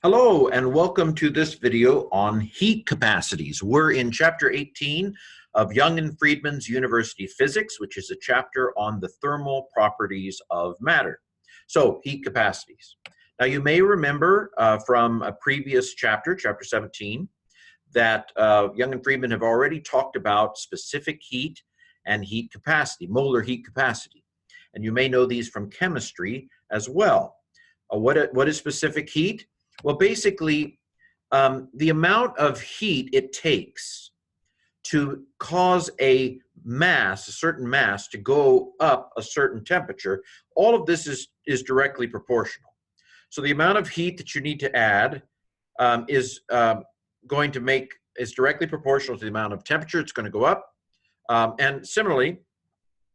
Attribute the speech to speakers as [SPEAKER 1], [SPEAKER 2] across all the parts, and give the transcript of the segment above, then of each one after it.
[SPEAKER 1] Hello and welcome to this video on heat capacities. We're in chapter 18 of Young and Freedman's University Physics, which is a chapter on the thermal properties of matter. So, heat capacities. Now you may remember from a previous chapter, chapter 17, that Young and Freedman have already talked about specific heat and heat capacity, molar heat capacity. And you may know these from chemistry as well. What is specific heat? Well, basically, the amount of heat it takes to cause a certain mass, to go up a certain temperature, all of this is directly proportional. So the amount of heat that you need to add is directly proportional to the amount of temperature it's going to go up. And similarly,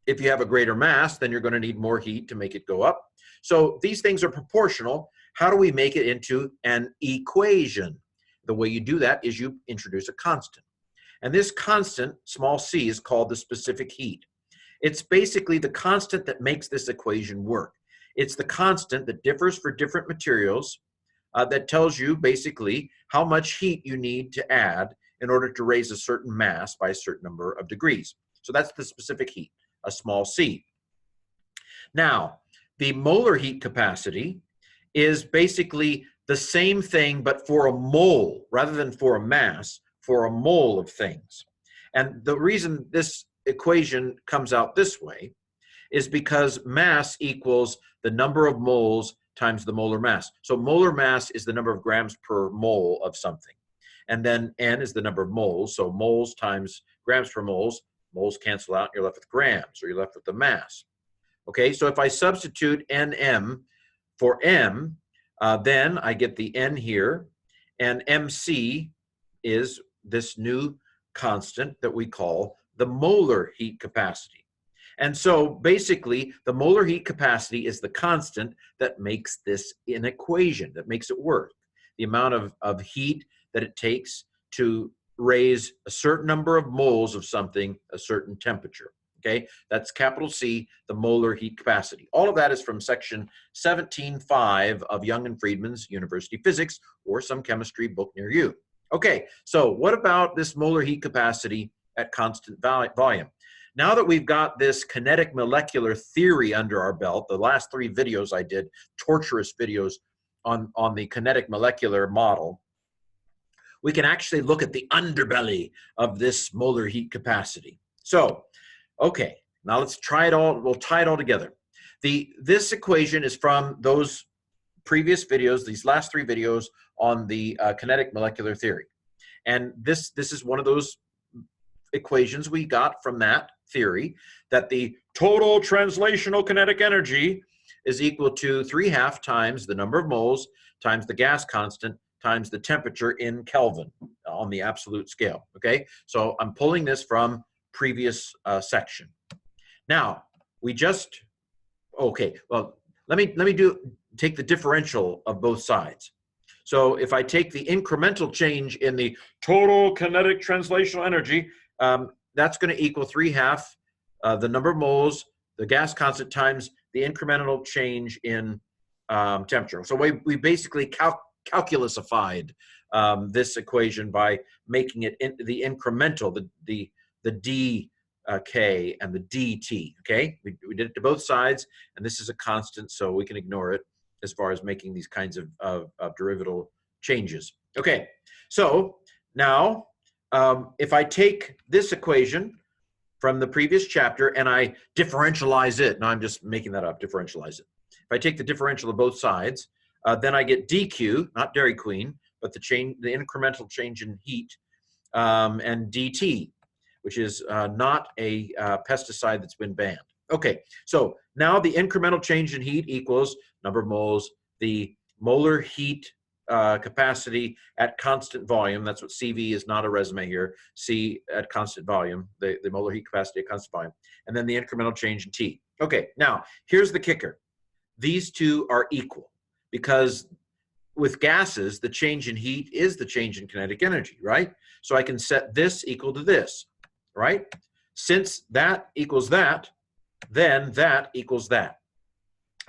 [SPEAKER 1] if you have a greater mass, then you're going to need more heat to make it go up. So these things are proportional. How do we make it into an equation? The way you do that is you introduce a constant. And this constant, small c, is called the specific heat. It's basically the constant that makes this equation work. It's the constant that differs for different materials that tells you basically how much heat you need to add in order to raise a certain mass by a certain number of degrees. So that's the specific heat, a small c. Now, the molar heat capacity is basically the same thing, but for a mole, rather than for a mass, for a mole of things. And the reason this equation comes out this way is because mass equals the number of moles times the molar mass. So molar mass is the number of grams per mole of something. And then N is the number of moles. So moles times grams per moles. Moles cancel out, and you're left with grams, or you're left with the mass. Okay, so if I substitute Nm for m, then I get the n here, and mc is this new constant that we call the molar heat capacity. And so basically, the molar heat capacity is the constant that makes this an equation, that makes it work. The amount of heat that it takes to raise a certain number of moles of something, a certain temperature. Okay, that's capital C, the molar heat capacity. All of that is from section 17.5 of Young and Freedman's University Physics, or some chemistry book near you. Okay, so what about this molar heat capacity at constant volume? Now that we've got this kinetic molecular theory under our belt, the last 3 videos I did, torturous videos on the kinetic molecular model, we can actually look at the underbelly of this molar heat capacity. So, okay, now let's try it all. We'll tie it all together. This equation is from those previous videos, these last 3 videos on the kinetic molecular theory. And this is one of those equations we got from that theory, that the total translational kinetic energy is equal to 3/2 times the number of moles times the gas constant times the temperature in Kelvin on the absolute scale. Okay, so I'm pulling this from previous section. Now we just let me take the differential of both sides. So if I take the incremental change in the total kinetic translational energy, that's going to equal 3/2 the number of moles, the gas constant, times the incremental change in temperature. So we basically calculasified this equation by making it the incremental, the dk and the dt. Okay, we did it to both sides, and this is a constant, so we can ignore it as far as making these kinds of derivative changes. Okay, so now if I take this equation from the previous chapter and I differentialize it, now I'm just making that up, differentialize it. If I take the differential of both sides, then I get dq, not Dairy Queen, but the incremental change in heat, and dt, which is not a pesticide that's been banned. Okay, so now the incremental change in heat equals number of moles, the molar heat capacity at constant volume. That's what CV is, not a resume here. C at constant volume, the molar heat capacity at constant volume, and then the incremental change in T. Okay, now here's the kicker. These two are equal, because with gases, the change in heat is the change in kinetic energy, right? So I can set this equal to this, right? Since that equals that, then that equals that.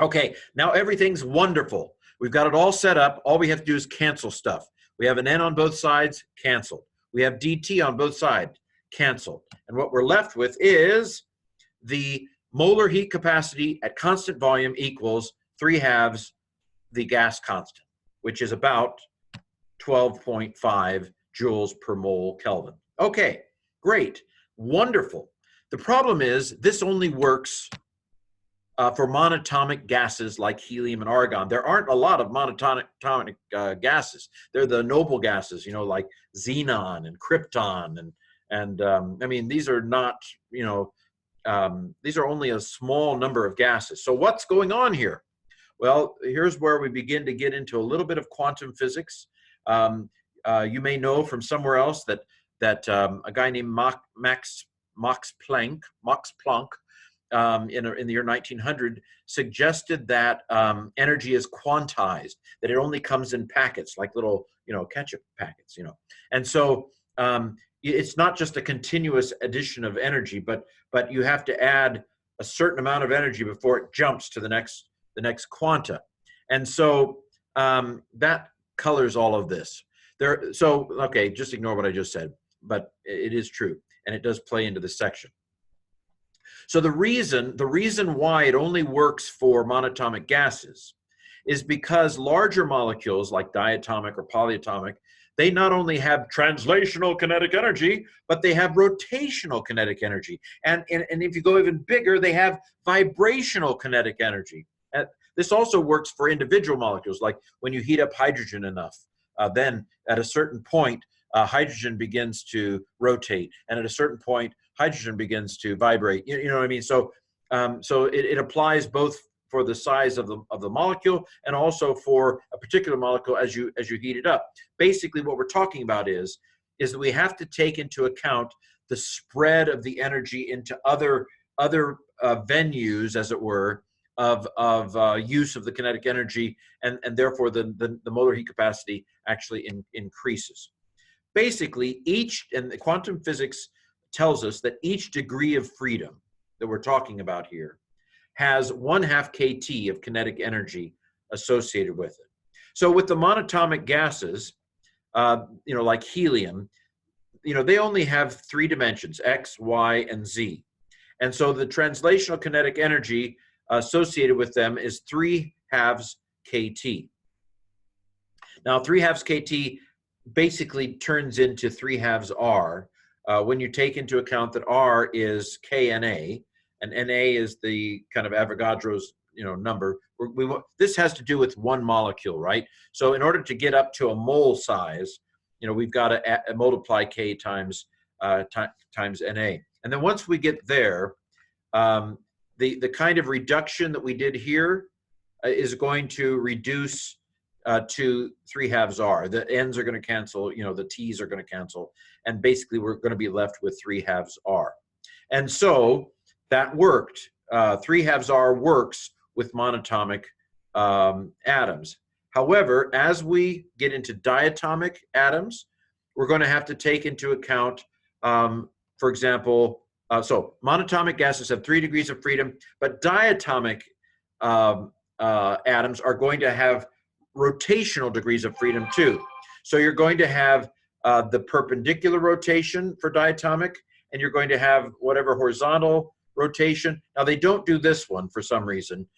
[SPEAKER 1] Okay, now everything's wonderful. We've got it all set up. All we have to do is cancel stuff. We have an N on both sides, canceled. We have dt on both sides, canceled. And what we're left with is the molar heat capacity at constant volume equals 3/2 the gas constant, which is about 12.5 joules per mole Kelvin. Okay, great, wonderful. The problem is this only works for monatomic gases like helium and argon. There aren't a lot of monatomic gases. They're the noble gases, you know, like xenon and krypton, and I mean, these are not, you know, these are only a small number of gases. So what's going on here? Well, here's where we begin to get into a little bit of quantum physics. You may know from somewhere else that a guy named Max Planck in the year 1900 suggested that energy is quantized, that it only comes in packets, like little, you know, ketchup packets, you know. And so it's not just a continuous addition of energy, but you have to add a certain amount of energy before it jumps to the next quanta. And so that colors all of this. So, okay, just ignore what I just said, but it is true, and it does play into this section. So the reason why it only works for monatomic gases is because larger molecules like diatomic or polyatomic, they not only have translational kinetic energy, but they have rotational kinetic energy. And if you go even bigger, they have vibrational kinetic energy. This also works for individual molecules, like when you heat up hydrogen enough, then at a certain point, hydrogen begins to rotate, and at a certain point, hydrogen begins to vibrate. You know what I mean? So, it applies both for the size of the molecule and also for a particular molecule as you heat it up. Basically, what we're talking about is that we have to take into account the spread of the energy into other venues, as it were, of use of the kinetic energy, and therefore the molar heat capacity actually increases. Basically, and the quantum physics tells us that each degree of freedom that we're talking about here has 1/2 kT of kinetic energy associated with it. So with the monatomic gases, you know, like helium, you know, they only have 3 dimensions, X, Y, and Z. And so the translational kinetic energy associated with them is 3/2 kT. Now, 3/2 kT basically turns into 3/2 R when you take into account that R is kNa, and Na is the kind of Avogadro's, you know, number. This has to do with one molecule, right? So in order to get up to a mole size, you know, we've got to multiply K times Na. And then once we get there, the kind of reduction that we did here is going to reduce to 3/2 R. The N's are going to cancel, you know, the T's are going to cancel, and basically we're going to be left with 3/2 R. And so that worked. 3/2 R works with monatomic atoms. However, as we get into diatomic atoms, we're going to have to take into account, for example, so monatomic gases have 3 degrees of freedom, but diatomic atoms are going to have rotational degrees of freedom too. So you're going to have the perpendicular rotation for diatomic, and you're going to have whatever horizontal rotation. Now they don't do this one for some reason.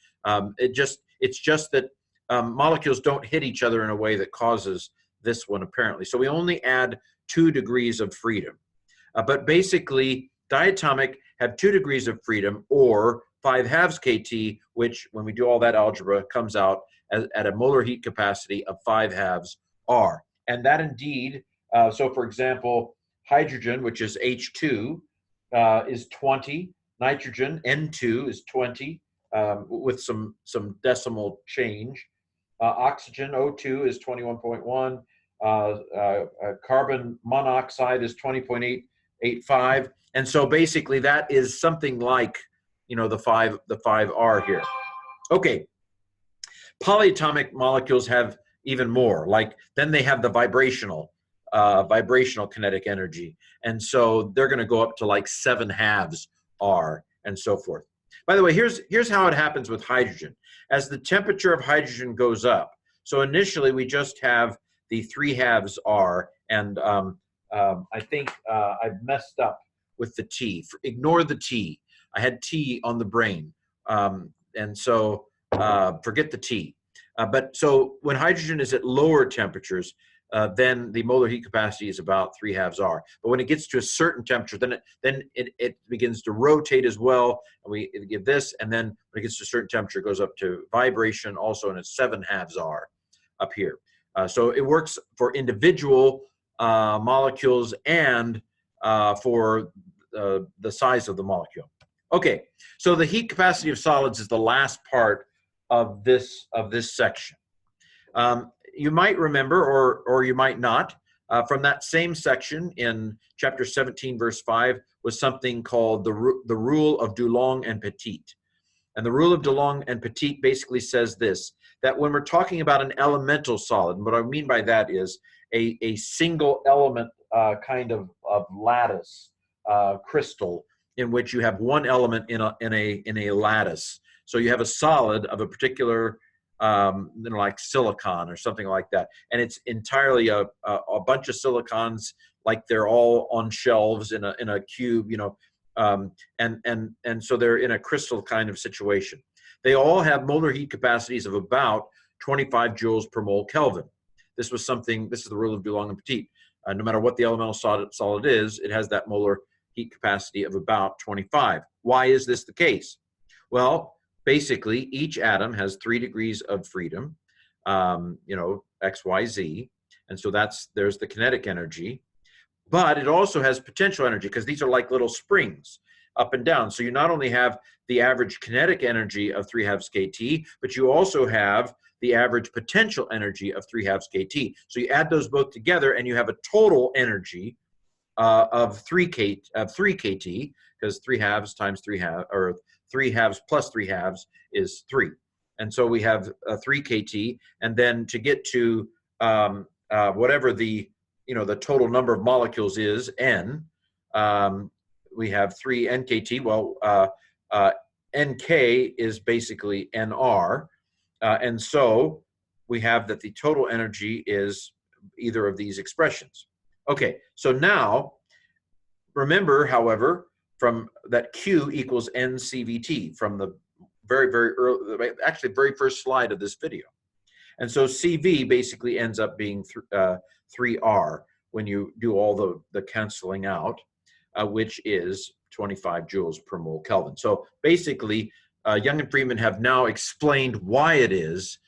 [SPEAKER 1] It's just that molecules don't hit each other in a way that causes this one apparently. So we only add 2 degrees of freedom. But basically, diatomic have 2 degrees of freedom, or 5/2 kT, which when we do all that algebra comes out at a molar heat capacity of 5/2 R. And that indeed, so for example, hydrogen, which is H2, is 20. Nitrogen, N2, is 20 with some decimal change. Oxygen, O2, is 21.1. Carbon monoxide is 20.885. And so basically that is something like, you know, the 5R here. Okay. Polyatomic molecules have even more. Like, then they have the vibrational kinetic energy. And so they're going to go up to like 7/2 R and so forth. By the way, here's how it happens with hydrogen. As the temperature of hydrogen goes up, So initially we just have the 3/2 R, and I think I've messed up with the T. Ignore the T. I had T on the brain, and so forget the T. But so when hydrogen is at lower temperatures, then the molar heat capacity is about 3/2 R. But when it gets to a certain temperature, then it begins to rotate as well. And we give this, and then when it gets to a certain temperature, it goes up to vibration also, and it's 7/2 R up here. So it works for individual molecules and for the size of the molecule. Okay, so the heat capacity of solids is the last part of this section. You might remember, or you might not, from that same section in chapter 17, verse 5, was something called the rule of Dulong-Petit. And the rule of Dulong-Petit basically says this, that when we're talking about an elemental solid, and what I mean by that is a single element kind of lattice crystal in which you have one element in a lattice. So you have a solid of a particular like silicon or something like that, and it's entirely a bunch of silicons, like they're all on shelves in a cube, and so they're in a crystal kind of situation. They all have molar heat capacities of about 25 joules per mole Kelvin. This is the rule of Dulong-Petit. No matter what the elemental solid is, it has that molar heat capacity of about 25. Why is this the case? Well, basically, each atom has 3 degrees of freedom, X, Y, Z, and so there's the kinetic energy. But it also has potential energy, because these are like little springs up and down. So you not only have the average kinetic energy of 3/2 kT, but you also have the average potential energy of 3/2 kT. So you add those both together, and you have a total energy of 3 kT, because 3/2 times 3/2, or 3/2 plus 3/2 is 3. And so we have 3 kT, and then to get to whatever the total number of molecules is, N, we have 3 nkt. Well, Nk is basically Nr, and so we have that the total energy is either of these expressions. Okay, so now remember, however, from that Q equals NCVT from the very early, actually very first slide of this video. And so CV basically ends up being 3R when you do all the canceling out, which is 25 joules per mole Kelvin. So basically, Young and Freedman have now explained why it is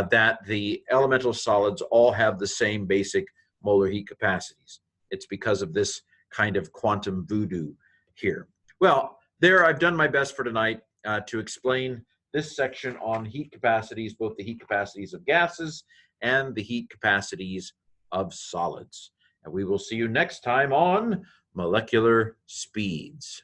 [SPEAKER 1] that the elemental solids all have the same basic molar heat capacities. It's because of this kind of quantum voodoo here. Well, there, I've done my best for tonight to explain this section on heat capacities, both the heat capacities of gases and the heat capacities of solids. And we will see you next time on Molecular Speeds.